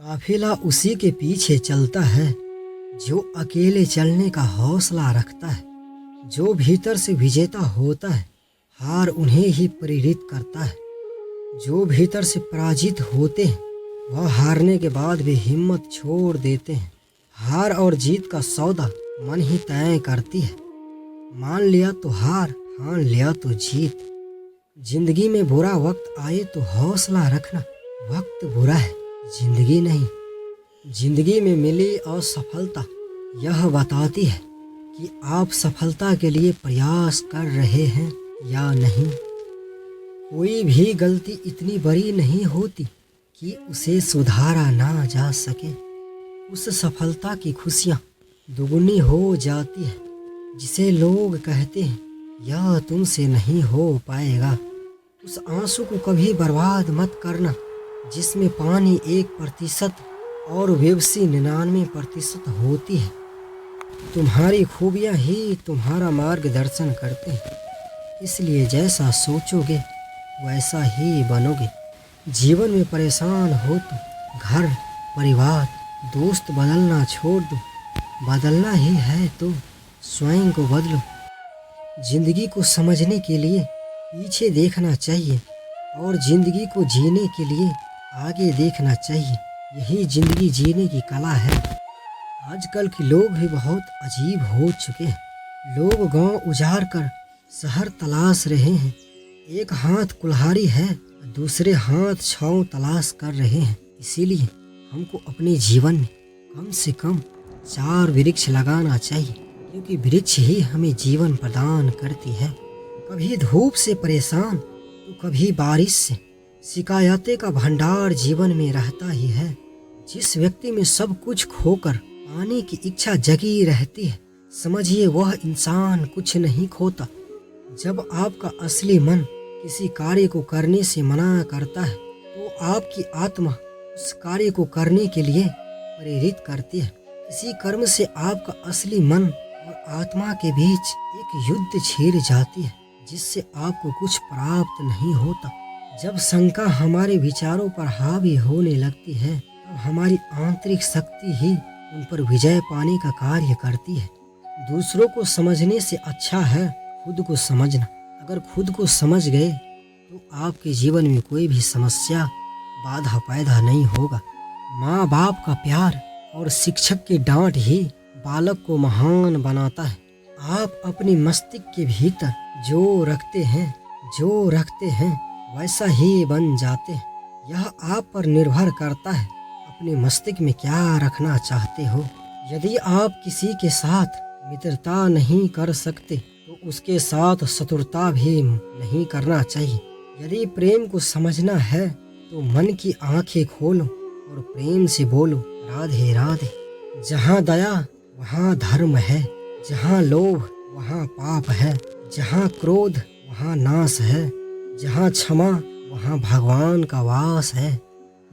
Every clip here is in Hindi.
काफिला उसी के पीछे चलता है जो अकेले चलने का हौसला रखता है। जो भीतर से विजेता होता है, हार उन्हें ही प्रेरित करता है। जो भीतर से पराजित होते हैं, वह हारने के बाद भी हिम्मत छोड़ देते हैं। हार और जीत का सौदा मन ही तय करती है। मान लिया तो हार, ठान लिया तो जीत। जिंदगी में बुरा वक्त आए तो हौसला रखना, वक्त बुरा है, जिंदगी नहीं। जिंदगी में मिली असफलता यह बताती है कि आप सफलता के लिए प्रयास कर रहे हैं या नहीं। कोई भी गलती इतनी बड़ी नहीं होती कि उसे सुधारा ना जा सके। उस सफलता की खुशियाँ दुगनी हो जाती है जिसे लोग कहते हैं यह तुमसे नहीं हो पाएगा। उस आंसू को कभी बर्बाद मत करना जिसमें पानी 1% और बेबसी 99% होती है। तुम्हारी खूबियाँ ही तुम्हारा मार्गदर्शन करते हैं, इसलिए जैसा सोचोगे वैसा ही बनोगे। जीवन में परेशान हो तो घर, परिवार, दोस्त बदलना छोड़ दो। बदलना ही है तो स्वयं को बदलो। जिंदगी को समझने के लिए पीछे देखना चाहिए और जिंदगी को जीने के लिए आगे देखना चाहिए। यही जिंदगी जीने की कला है। आजकल के लोग भी बहुत अजीब हो चुके हैं। लोग गांव उजाड़ कर शहर तलाश रहे हैं। एक हाथ कुल्हाड़ी है, दूसरे हाथ छांव तलाश कर रहे हैं। इसीलिए हमको अपने जीवन में कम से कम 4 वृक्ष लगाना चाहिए, क्योंकि वृक्ष ही हमें जीवन प्रदान करती है। कभी धूप से परेशान तो कभी बारिश से। शिकायतें का भंडार जीवन में रहता ही है। जिस व्यक्ति में सब कुछ खोकर पाने की इच्छा जगी रहती है, समझिए वह इंसान कुछ नहीं खोता। जब आपका असली मन किसी कार्य को करने से मना करता है तो आपकी आत्मा उस कार्य को करने के लिए प्रेरित करती है। इसी कर्म से आपका असली मन और आत्मा के बीच एक युद्ध छिड़ जाती है, जिससे आपको कुछ प्राप्त नहीं होता। जब शंका हमारे विचारों पर हावी होने लगती है तो हमारी आंतरिक शक्ति ही उन पर विजय पाने का कार्य करती है। दूसरों को समझने से अच्छा है खुद को समझना। अगर खुद को समझ गए तो आपके जीवन में कोई भी समस्या, बाधा पैदा नहीं होगा। माँ बाप का प्यार और शिक्षक की डांट ही बालक को महान बनाता है। आप अपनी मस्तिष्क के भीतर जो रखते हैं वैसा ही बन जाते हैं। यह आप पर निर्भर करता है अपने मस्तिष्क में क्या रखना चाहते हो। यदि आप किसी के साथ मित्रता नहीं कर सकते तो उसके साथ शत्रुता भी नहीं करना चाहिए। यदि प्रेम को समझना है तो मन की आंखें खोलो और प्रेम से बोलो राधे राधे। जहाँ दया वहाँ धर्म है, जहाँ लोभ वहाँ पाप है, जहाँ क्रोध वहाँ नाश है, जहाँ क्षमा वहाँ भगवान का वास है।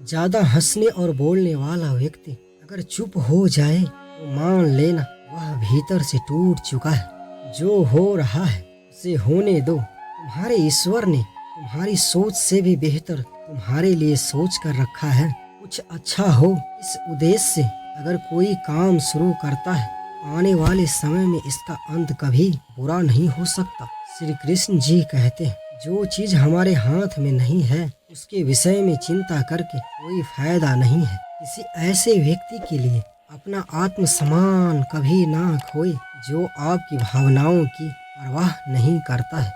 ज्यादा हंसने और बोलने वाला व्यक्ति अगर चुप हो जाए तो मान लेना वह भीतर से टूट चुका है। जो हो रहा है उसे होने दो। तुम्हारे ईश्वर ने तुम्हारी सोच से भी बेहतर तुम्हारे लिए सोच कर रखा है। कुछ अच्छा हो इस उद्देश्य से अगर कोई काम शुरू करता है, आने वाले समय में इसका अंत कभी बुरा नहीं हो सकता। श्री कृष्ण जी कहते हैं, जो चीज हमारे हाथ में नहीं है उसके विषय में चिंता करके कोई फायदा नहीं है। किसी ऐसे व्यक्ति के लिए अपना आत्म सम्मान कभी ना खोए जो आपकी भावनाओं की परवाह नहीं करता है।